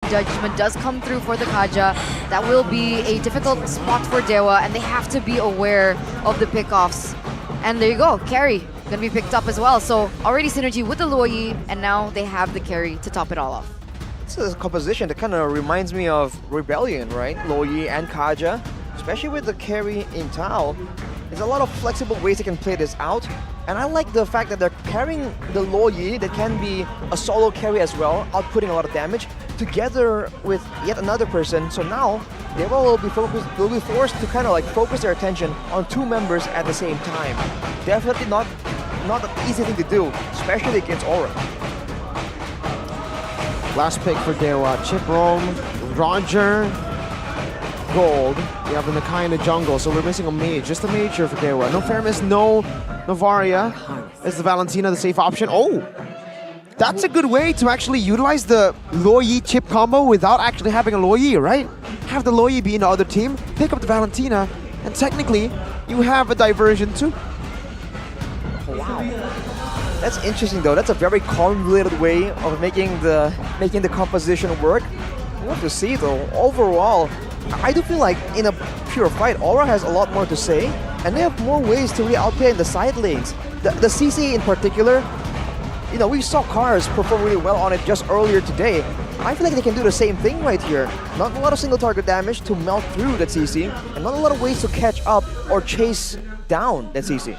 Judgment does come through for the Kaja. That will be a difficult spot for Dewa, and they have to be aware of the pickoffs. And there you go, carry gonna be picked up as well. So already synergy with the Luoyi, and now they have the carry to top it all off. This is a composition that kind of reminds me of Rebellion, right? Luoyi and Kaja, especially with the carry in Tao. There's a lot of flexible ways they can play this out. And I like the fact that they're carrying the Luoyi that can be a solo carry as well, outputting a lot of damage, together with yet another person. So now, they will be forced to kind of like focus their attention on two members at the same time. Definitely not an easy thing to do, especially against Aura. Last pick for Dewa, Chip Rome, Roger, Gold. We have the Nakai in the jungle, so we're missing a mage. Just a mage here for Dewa. No Fairness, no Novaria. Is the Valentina the safe option? Oh! That's a good way to actually utilize the Luoyi Chip combo without actually having a Luoyi, right? Have the Luoyi be in the other team, pick up the Valentina, and technically, you have a diversion too. Wow. That's interesting though. That's a very convoluted way of making the composition work. We'll have to see though. Overall, I do feel like in a pure fight, Aura has a lot more to say, and they have more ways to really outplay in the side lanes. The CC in particular, you know, we saw Cars perform really well on it just earlier today. I feel like they can do the same thing right here. Not a lot of single target damage to melt through that CC, and not a lot of ways to catch up or chase down that CC.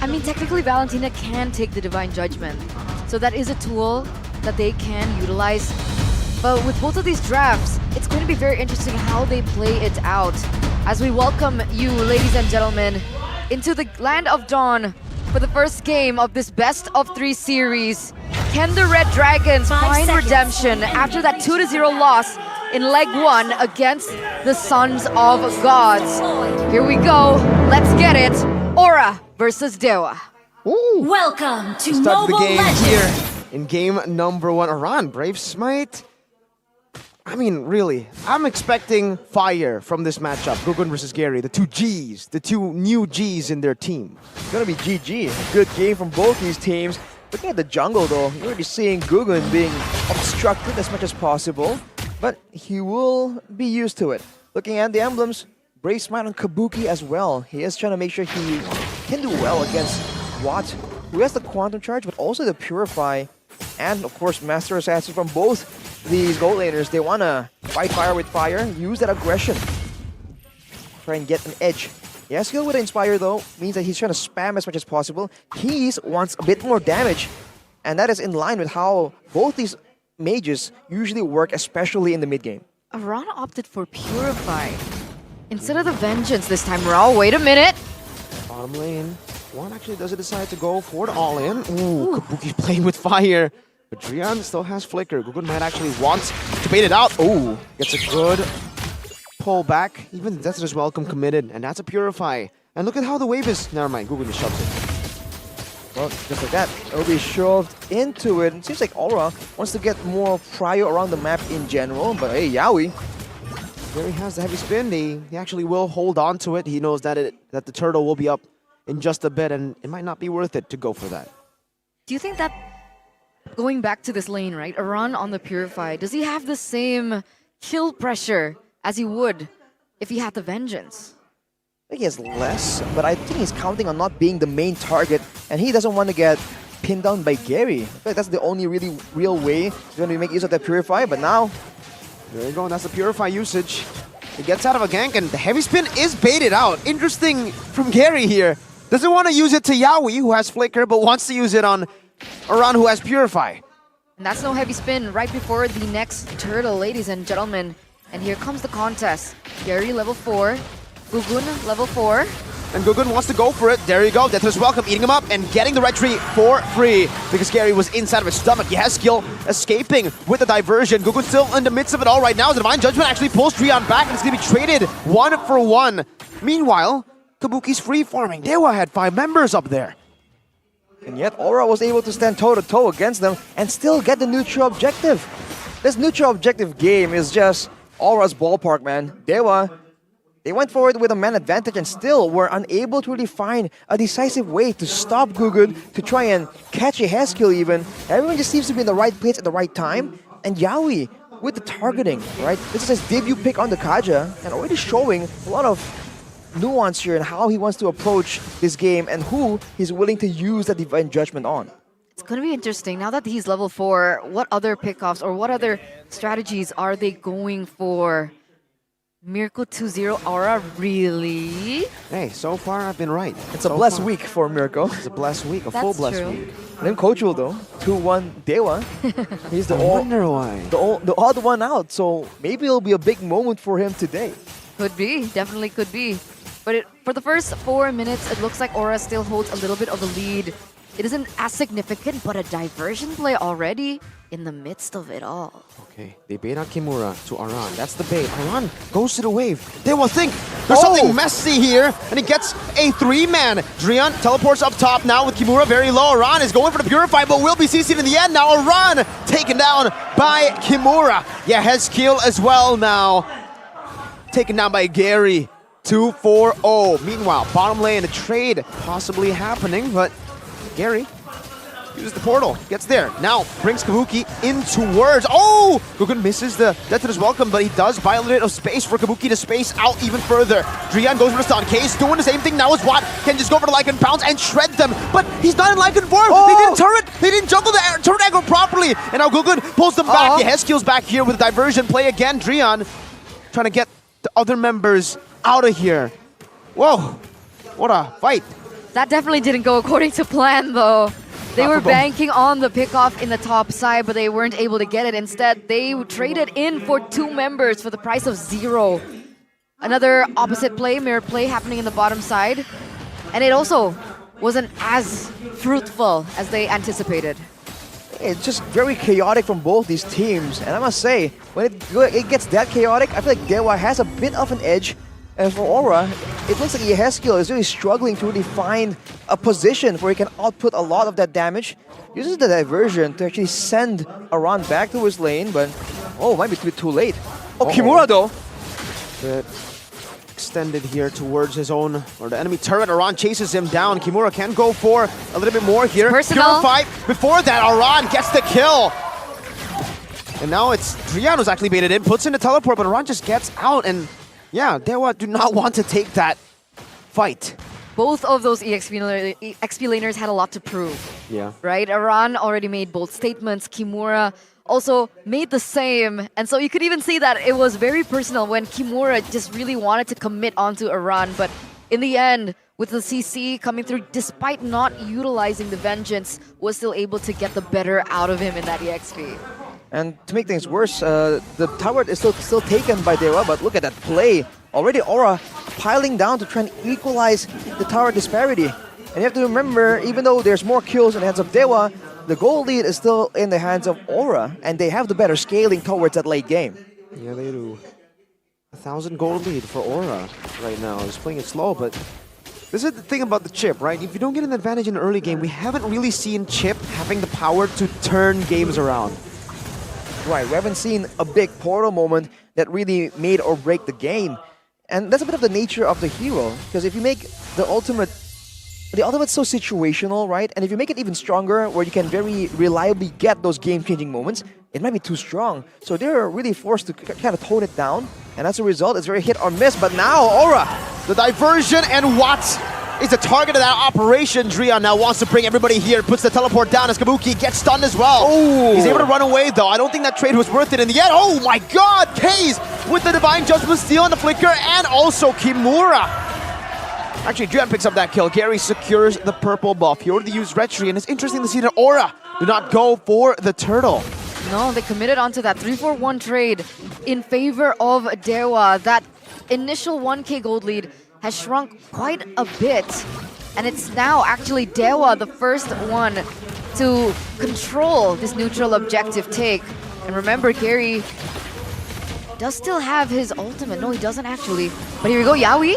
I mean, technically Valentina can take the Divine Judgment. So that is a tool that they can utilize. But with both of these drafts, it's going to be very interesting how they play it out. As we welcome you, ladies and gentlemen, into the Land of Dawn for the first game of this best of 3 series. Can the Red Dragons find redemption after that 2-0 loss in leg 1 against the Sons of Gods? Here we go. Let's get it. Aura versus Dewa. Ooh. Welcome to Start Mobile the game Legends. here in game number 1. Iran, Brave Smite. I mean, really, I'm expecting fire from this matchup. Gugun versus Gary, the two Gs, the two new Gs in their team. It's gonna be GG. Good game from both these teams. Looking at the jungle though, you're already seeing Gugun being obstructed as much as possible, but he will be used to it. Looking at the emblems, Brave Smite on Kabuki as well. He is trying to make sure he can do well against Watt, who has the Quantum Charge, but also the Purify, and of course Master Assassin from both these gold laners. They want to fight fire with fire, use that aggression, try and get an edge. Yeah, skill with Inspire though means that he's trying to spam as much as possible. He wants a bit more damage, and that is in line with how both these mages usually work, especially in the mid game. Aran opted for Purify instead of the Vengeance this time around. Wait a minute. Bottom lane. One actually doesn't decide to go for the all-in. Ooh, Kabuki's playing with fire. But Drian still has Flicker. Gugun might actually want to bait it out. Ooh, gets a good pull back. Even Death is welcome committed. And that's a Purify. And look at how the wave is. Never mind, Gugun just shoves it. Well, just like that, it'll be shoved into it. It seems like Aura wants to get more prio around the map in general, but hey, Yaoi. There he has the heavy spin. He actually will hold on to it. He knows that that the turtle will be up in just a bit, and it might not be worth it to go for that. Do you think that, going back to this lane, right, Aran on the Purify, does he have the same kill pressure as he would if he had the Vengeance? I think he has less, but I think he's counting on not being the main target, and he doesn't want to get pinned down by Gary. I feel like that's the only really real way he's going to make use of that Purify, but now... There you go, and that's the Purify usage. He gets out of a gank, and the heavy spin is baited out. Interesting from Gary here. Doesn't want to use it to Yaoi, who has Flicker, but wants to use it on Aran, who has Purify. And that's no heavy spin right before the next turtle, ladies and gentlemen. And here comes the contest. Gary level 4, Gugun level 4. And Gugun wants to go for it. There you go. Death is welcome, eating him up and getting the red tree for free. Because Gary was inside of his stomach. He has skill, escaping with the diversion. Gugun still in the midst of it all right now. The Divine Judgment actually pulls Drian back, and it's going to be traded 1-for-1. Meanwhile, Kabuki's free farming. Dewa had 5 members up there. And yet Aura was able to stand toe-to-toe against them and still get the neutral objective. This neutral objective game is just Aura's ballpark, man. Dewa, they went forward with a man advantage and still were unable to really find a decisive way to stop Gugun, to try and catch a Haskill even. Everyone just seems to be in the right place at the right time. And Yaoi with the targeting, right? This is his debut pick on the Kaja, and already showing a lot of nuance here in how he wants to approach this game and who he's willing to use that Divine Judgment on. It's going to be interesting. Now that he's level 4, what other pickoffs or what other strategies are they going for? Miracle 2-0 Aura, really? Hey, so far I've been right. It's a blessed week for Mirko. It's a blessed week, a That's full blessed true. week. And then Coach will though, 2-1 Dewa. He's the I wonder why. the odd one out, so maybe it'll be a big moment for him today. Could be, definitely could be. But for the first 4 minutes, it looks like Aura still holds a little bit of a lead. It isn't as significant, but a diversion play already in the midst of it all. Okay, they bait out Kimura to Aran. That's the bait. Aran goes to the wave. They will think there's something messy here, and he gets a 3-man. Drian teleports up top now with Kimura very low. Aran is going for the Purify, but will be CC'd in the end. Now Aran taken down by Kimura. Yeah, Hezkiel as well now. Taken down by Gary. 2-4-0. Meanwhile, bottom lane, a trade possibly happening, but Gary uses the portal, gets there. Now brings Kabuki in towards. Oh! Gugun misses the Death to his welcome, but he does buy a little bit of space for Kabuki to space out even further. Drian goes for the stun. Case doing the same thing now as Watt can just go for the Lycan Pounce and shred them, but he's not in Lycan form. They didn't turret, they didn't juggle the turret aggro properly, and now Gugun pulls them back. Yeah, Hezkiel's back here with a diversion play again. Drian trying to get the other members out of here. Whoa, what a fight. That definitely didn't go according to plan, though. They were banking on the pickoff in the top side, but they weren't able to get it. Instead, they traded in for 2 members for the price of 0. Another opposite play, mirror play happening in the bottom side. And it also wasn't as fruitful as they anticipated. It's just very chaotic from both these teams. And I must say, when it gets that chaotic, I feel like Dewa has a bit of an edge. And for Aura, it looks like Hezkiel is really struggling to really find a position where he can output a lot of that damage. Uses the diversion to actually send Aran back to his lane, but oh, might be too late. Oh, Kimura though! Bit extended here towards his own, or the enemy turret. Aran chases him down. Kimura can go for a little bit more here. Personal. Purify. Before that, Aran gets the kill. And now it's Drian who's actually baited in, puts in the teleport, but Aran just gets out, and yeah, Dewa do not want to take that fight. Both of those XP laners had a lot to prove. Yeah. Right? Aran already made bold statements. Kimura also made the same. And so you could even see that it was very personal when Kimura just really wanted to commit onto Aran. But in the end, with the CC coming through, despite not utilizing the Vengeance, was still able to get the better out of him in that EXP. And to make things worse, the tower is still taken by Dewa, but look at that play. Already Aura piling down to try and equalize the tower disparity. And you have to remember, even though there's more kills in the hands of Dewa, the gold lead is still in the hands of Aura, and they have the better scaling towards that late game. Yeah, they do. 1,000 gold lead for Aura right now. He's playing it slow, but this is the thing about the Chip, right? If you don't get an advantage in the early game, we haven't really seen Chip having the power to turn games around. Right, we haven't seen a big portal moment that really made or break the game. And that's a bit of the nature of the hero, because if you make the ultimate's so situational, right? And if you make it even stronger, where you can very reliably get those game-changing moments, it might be too strong. So they're really forced to kind of tone it down, and as a result, it's very hit or miss. But now, Aura, the diversion, and Watts is the target of that operation. Drian now wants to bring everybody here, puts the teleport down as Kabuki gets stunned as well. Oh. He's able to run away though. I don't think that trade was worth it in the end. Oh my god, Kaze with the Divine Judgment steal on the flicker, and also Kimura. Actually, Drian picks up that kill. Gary secures the purple buff. He already used Retri, and it's interesting to see that Aura do not go for the turtle. No, they committed onto that 3-4-1 trade in favor of Dewa. That initial 1k gold lead has shrunk quite a bit, and it's now actually Dewa, the first one to control this neutral objective take. And remember, Gary does still have his ultimate. No, he doesn't actually. But here we go, Yaoi.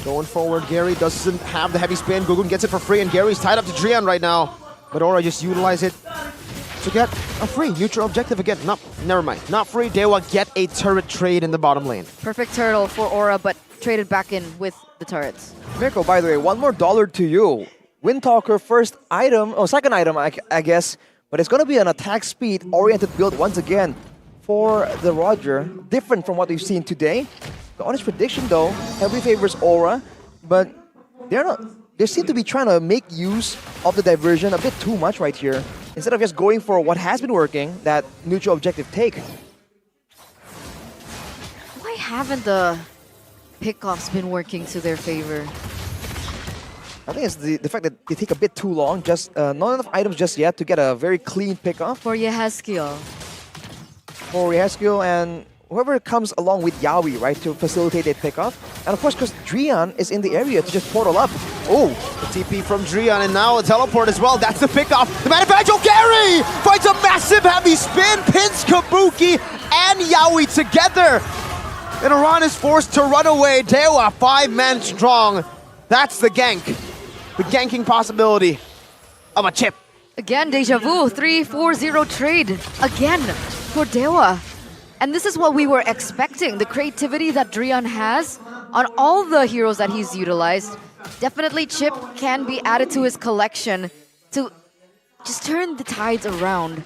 Going forward, Gary doesn't have the heavy spin. Gugun gets it for free, and Gary's tied up to Drian right now. But Aura just utilize it to get a free neutral objective again. No, never mind. Not free. Dewa get a turret trade in the bottom lane. Perfect turtle for Aura, but traded back in with the turrets. Mirko, by the way, one more dollar to you. Windtalker first item, second item, I guess, but it's going to be an attack speed oriented build once again for the Roger, different from what we've seen today. The honest prediction though, heavily favors Aura, but they seem to be trying to make use of the diversion a bit too much right here. Instead of just going for what has been working, that neutral objective take. Why haven't the pickoffs been working to their favor? I think it's the fact that they take a bit too long, just not enough items just yet to get a very clean pickoff. For Yehezkiel. For Yehezkiel and whoever comes along with Yawi, right, to facilitate a pickoff. And of course, because Drian is in the area to just portal up. Oh, the TP from Drian and now a teleport as well. That's the pickoff. The man advantage. Oh, Gary finds a massive heavy spin, pins Kabuki and Yawi together. And Iran is forced to run away. Dewa, 5-man strong. That's the gank. The ganking possibility of a chip. Again, Deja Vu, 3-4-0 trade. Again, for Dewa. And this is what we were expecting. The creativity that Drian has on all the heroes that he's utilized. Definitely Chip can be added to his collection to just turn the tides around.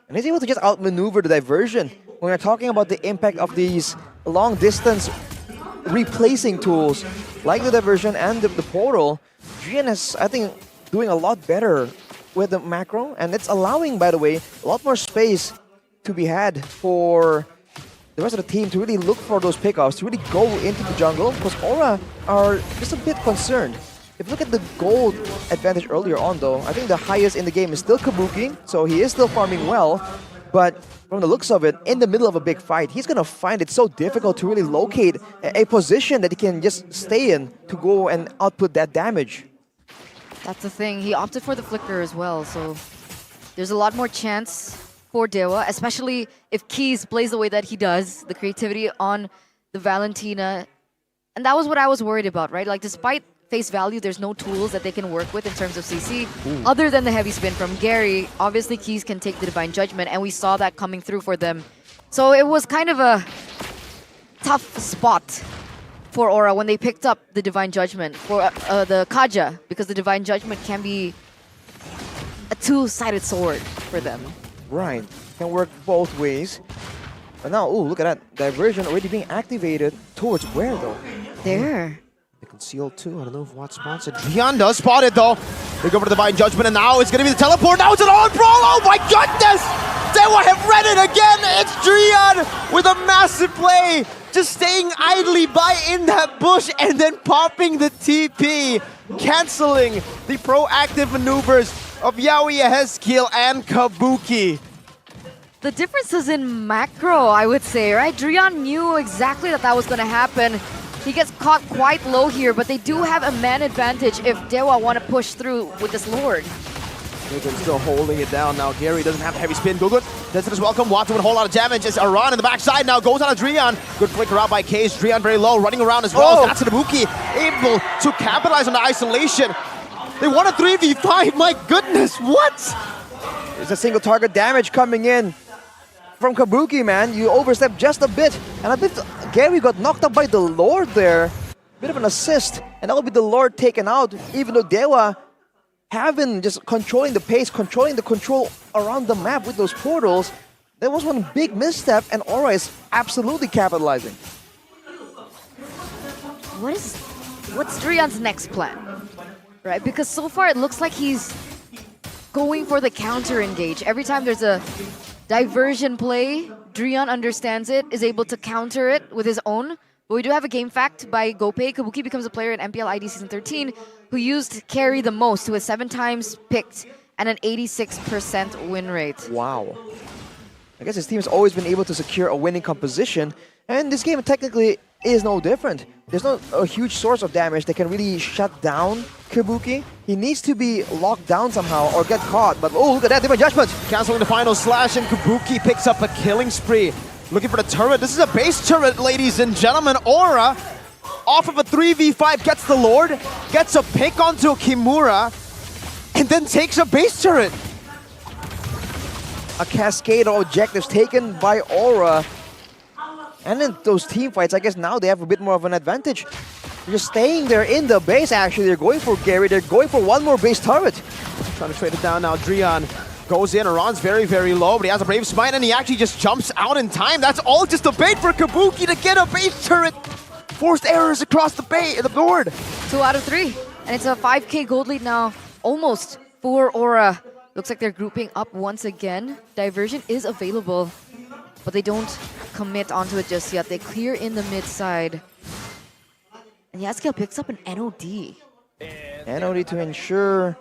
And he's able to just outmaneuver the diversion. When we're talking about the impact of these long-distance replacing tools, like the diversion and the portal, Drian is, I think, doing a lot better with the macro. And it's allowing, by the way, a lot more space to be had for the rest of the team to really look for those pickoffs, to really go into the jungle, because Aura are just a bit concerned. If you look at the gold advantage earlier on though, I think the highest in the game is still Kabuki, so he is still farming well, but from the looks of it, in the middle of a big fight, he's gonna find it so difficult to really locate a position that he can just stay in to go and output that damage. That's the thing. He opted for the flicker as well, so there's a lot more chance for Dewa, especially if Keys plays the way that he does, the creativity on the Valentina. And that was what I was worried about, right? Like, despite face value, there's no tools that they can work with in terms of CC, other than the heavy spin from Gary. Obviously, Keys can take the Divine Judgment, and we saw that coming through for them. So it was kind of a tough spot for Aura when they picked up the Divine Judgment for the Kaja, because the Divine Judgment can be a two-sided sword for them. Right, can work both ways. But now, ooh, look at that diversion already being activated towards where though? There. The concealed too. I don't know if what spots it. Drian does spot it though. They go for the Divine Judgment and now it's gonna be the teleport. Now it's an on brawl. Oh my goodness! Dewa have read it again. It's Drian with a massive play. Just staying idly by in that bush and then popping the TP. Canceling the proactive maneuvers of Yawi, Yehezkiel, and Kabuki. The difference is in macro, I would say, right? Drian knew exactly that was going to happen. He gets caught quite low here, but they do have a man advantage if Dewa want to push through with this Lord. Gugun still holding it down now. Gary doesn't have the heavy spin. Gugun does it as welcome. Watson with a whole lot of damage. It's Aran in the backside now. Goes on to Drian. Good flicker out by Case. Drian very low, running around as well. Oh. That's Kabuki able to capitalize on the isolation. They want a 3v5. My goodness, what? There's a single target damage coming in from Kabuki, man. You overstepped just a bit. And I believe Gary got knocked up by the Lord there. Bit of an assist. And that will be the Lord taken out, even though Dewa have been just controlling the pace, controlling the control around the map with those portals. There was one big misstep, and Aura is absolutely capitalizing. What's Drian's next plan? Right, because so far it looks like he's going for the counter engage. Every time there's a diversion play, Drian understands it, is able to counter it with his own. But we do have a game fact by Gopay. Kabuki becomes a player in MPLID Season 13 who used carry the most, who was 7 times picked and an 86% win rate. Wow. I guess his team has always been able to secure a winning composition, and this game technically is no different. There's not a huge source of damage that can really shut down Kabuki. He needs to be locked down somehow or get caught, but oh, look at that, Divine Judgment! Canceling the final slash, and Kabuki picks up a killing spree. Looking for the turret. This is a base turret, ladies and gentlemen. Aura, off of a 3v5, gets the Lord, gets a pick onto Kimura, and then takes a base turret. A cascade of objectives taken by Aura. And in those team fights, I guess now they have a bit more of an advantage. They're just staying there in the base, actually. They're going for Gary. They're going for one more base turret. Trying to trade it down now. Drian goes in. Iran's very, very low, but he has a Brave Smite, and he actually just jumps out in time. That's all just a bait for Kabuki to get a base turret. Forced errors across the board. 2 out of 3. And it's a 5k gold lead now, almost, for Aura. Looks like they're grouping up once again. Diversion is available, but they don't commit onto it just yet. They clear in the mid side. And Yaskiel picks up an NOD. NOD to ensure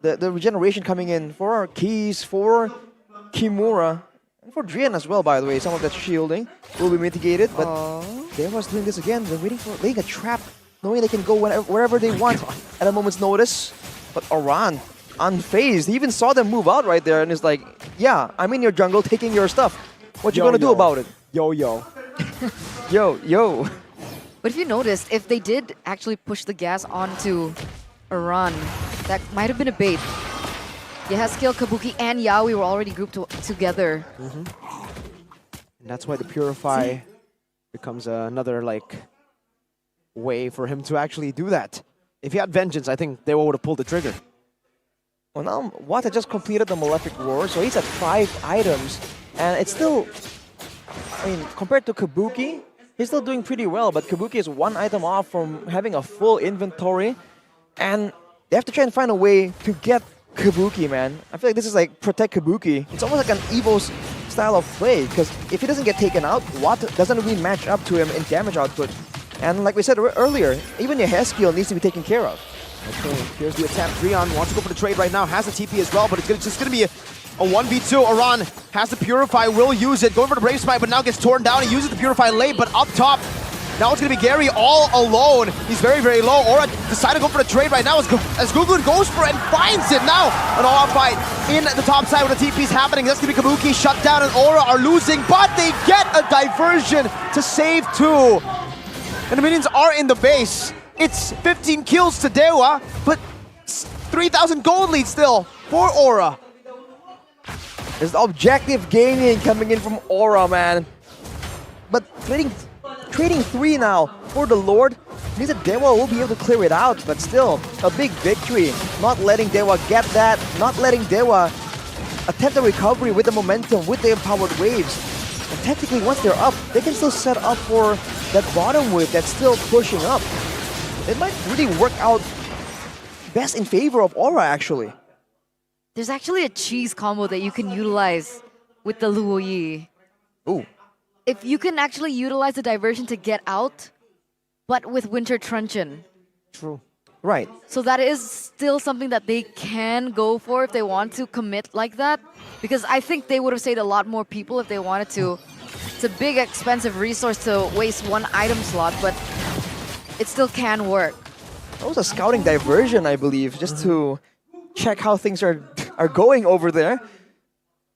the regeneration coming in for our Keys, for Kimura, and for Drian as well, by the way. Some of that shielding will be mitigated, but Dewa's doing this again. They're waiting for laying a trap, knowing they can go wherever they want at a moment's notice. But Aran, unfazed, he even saw them move out right there and is like, yeah, I'm in your jungle taking your stuff. What you gonna do about it? Yo. Yo. But if you noticed, if they did actually push the gas onto Iran, that might have been a bait. Yaskiel, Kabuki, and Yaoi were already grouped together. And that's why the Purify becomes another way for him to actually do that. If he had Vengeance, I think they would have pulled the trigger. Well, now Wata just completed the Malefic Roar, so he's at 5 items, and it's still, I mean, compared to Kabuki, he's still doing pretty well, but Kabuki is 1 item off from having a full inventory, and they have to try and find a way to get Kabuki, man. I feel like this is like protect Kabuki. It's almost like an Evo's style of play, because if he doesn't get taken out, Wata doesn't really match up to him in damage output. And like we said earlier, even your Yaskiel needs to be taken care of. Okay, here's the attempt. Drian wants to go for the trade right now, has the TP as well, but it's just going to be a 1v2. Iran has the Purify, will use it, going for the Brave Smite, but now gets torn down. He uses the Purify late, but up top, now it's going to be Gary all alone. He's very, very low. Aura decided to go for the trade right now as Gugun goes for it and finds it. Now an all-out fight in the top side where the TP's happening. That's going to be Kabuki, shut down, and Aura are losing, but they get a diversion to save 2. And the minions are in the base. It's 15 kills to Dewa, but 3,000 gold lead still for Aura. There's objective gaming coming in from Aura, man. But trading 3 now for the Lord means that Dewa will be able to clear it out, but still, a big victory. Not letting Dewa get that, not letting Dewa attempt a recovery with the momentum, with the empowered waves. And technically, once they're up, they can still set up for that bottom wave that's still pushing up. It might really work out best in favor of Aura, actually. There's actually a cheese combo that you can utilize with the Luo Yi. Ooh. If you can actually utilize the diversion to get out, but with Winter Truncheon. True. Right. So that is still something that they can go for if they want to commit like that. Because I think they would have saved a lot more people if they wanted to. It's a big expensive resource to waste 1 item slot, but it still can work. That was a scouting diversion, I believe, just to check how things are going over there.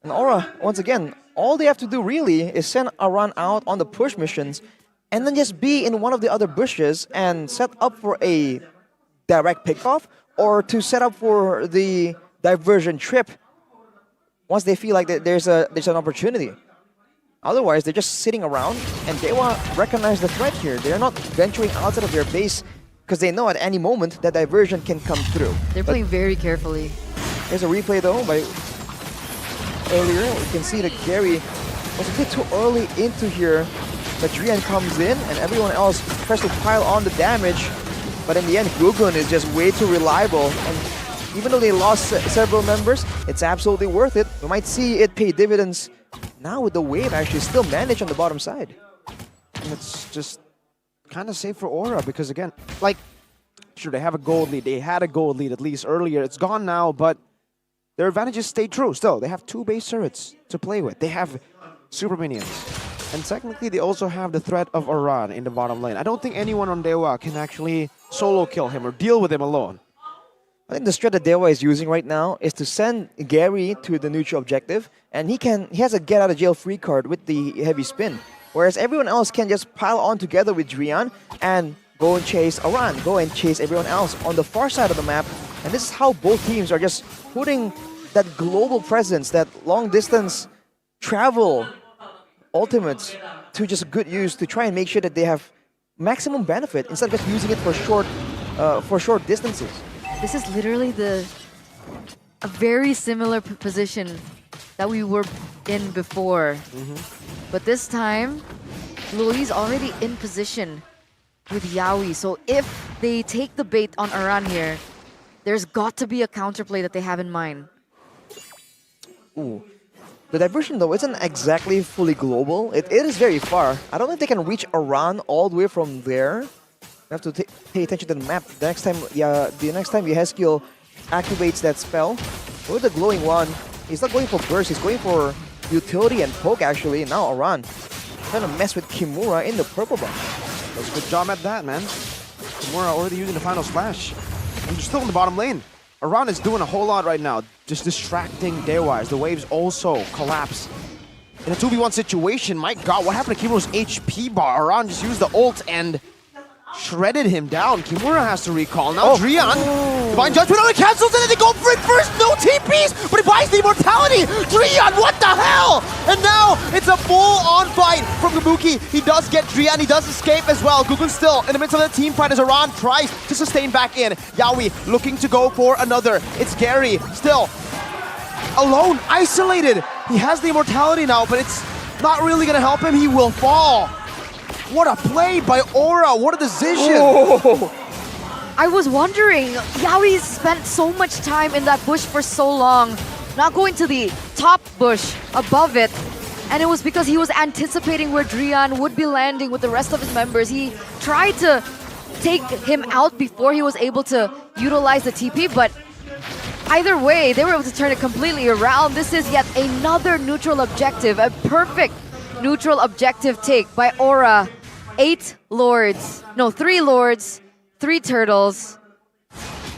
And Aura, once again, all they have to do really is send Aran out on the push missions and then just be in one of the other bushes and set up for a direct pickoff or to set up for the diversion trip once they feel like there's an opportunity. Otherwise, they're just sitting around, and Dewa recognize the threat here. They're not venturing outside of their base because they know at any moment that diversion can come through. They're playing very carefully. Here's a replay though by earlier. You can see that Gary was a bit too early into here. But Drian comes in, and everyone else tries to pile on the damage. But in the end, Gugun is just way too reliable. And even though they lost several members, it's absolutely worth it. We might see it pay dividends now with the wave actually still managed on the bottom side. It's just kind of safe for Aura because, again, sure, they have a gold lead. They had a gold lead at least earlier. It's gone now, but their advantages stay true still. They have 2 base turrets to play with. They have super minions. And technically, they also have the threat of Aran in the bottom lane. I don't think anyone on Dewa can actually solo kill him or deal with him alone. I think the strat that Dewa is using right now is to send Gary to the neutral objective, and he has a get out of jail free card with the heavy spin. Whereas everyone else can just pile on together with Drian and go and chase Aran, go and chase everyone else on the far side of the map. And this is how both teams are just putting that global presence, that long distance travel ultimates to just good use to try and make sure that they have maximum benefit instead of just using it for short distances. This is literally the a very similar position that we were in before. But this time, Lui's already in position with Yaoi. So if they take the bait on Aran here, there's got to be a counterplay that they have in mind. Ooh. The diversion though isn't exactly fully global. It is very far. I don't think they can reach Aran all the way from there. You have to pay attention to the map. The next time Yehezkiel activates that spell, with the glowing one, he's not going for burst, he's going for utility and poke actually. Now Aran trying to mess with Kimura in the purple buff. Does a good job at that, man. Kimura already using the final splash. And they're still in the bottom lane. Aran is doing a whole lot right now, just distracting Dewa as the waves also collapse. In a 2v1 situation, my god, what happened to Kimura's HP bar? Aran just used the ult and shredded him down. Kimura has to recall. Now Drian, Divine Judgment only cancels it and they go for it first. No TPs, but he buys the immortality. Drian, what the hell? And now it's a full-on fight from Kabuki. He does get Drian, he does escape as well. Gugun still in the midst of the team fight as Aran tries to sustain back in. Yaoi looking to go for another. It's Gary still alone, isolated. He has the immortality now, but it's not really gonna help him. He will fall. What a play by Aura, what a decision. I was wondering, Yaoi spent so much time in that bush for so long, not going to the top bush above it. And it was because he was anticipating where Drian would be landing with the rest of his members. He tried to take him out before he was able to utilize the TP, but either way, they were able to turn it completely around. This is yet another neutral objective, a perfect neutral objective take by Aura. 3 Lords, 3 Turtles,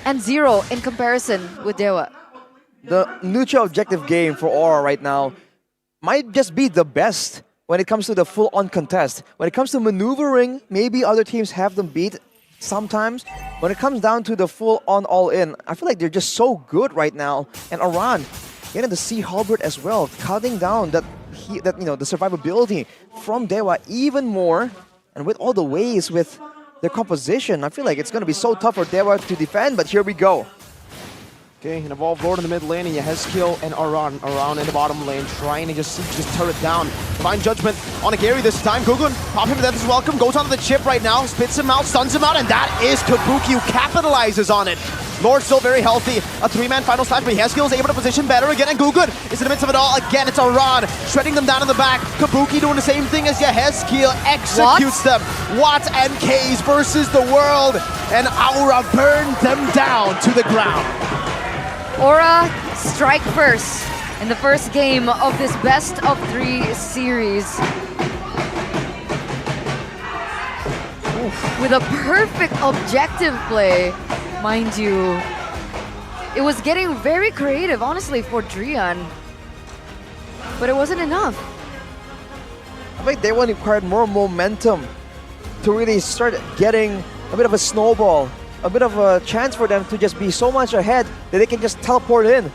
and 0 in comparison with Dewa. The neutral objective game for Aura right now might just be the best when it comes to the full-on contest. When it comes to maneuvering, maybe other teams have them beat sometimes. When it comes down to the full-on all-in, I feel like they're just so good right now. And Aran getting the Sea Halberd as well, cutting down the survivability from Dewa even more. And with all the ways with their composition, I feel like it's going to be so tough for Dewa to defend, but here we go. Okay, an Evolved Lord in the mid lane, and Yehezkiel and Aran in the bottom lane, trying to just turret down. Divine Judgment on a Gary this time. Gugun, pop him to death is welcome, goes onto the chip right now, spits him out, stuns him out, and that is Kabuki who capitalizes on it. Lord still very healthy. A 3-man final slash, but Yehezkiel is able to position better again, and Gugun is in the midst of it all. Again, it's Aran shredding them down in the back. Kabuki doing the same thing as Yehezkiel, executes them. Watts and K's versus the world, and Aura burned them down to the ground. Aura strike first in the first game of this best of 3 series. With a perfect objective play, mind you. It was getting very creative, honestly, for Drian. But it wasn't enough. I think they required more momentum to really start getting a bit of a snowball, a bit of a chance for them to just be so much ahead that they can just teleport in.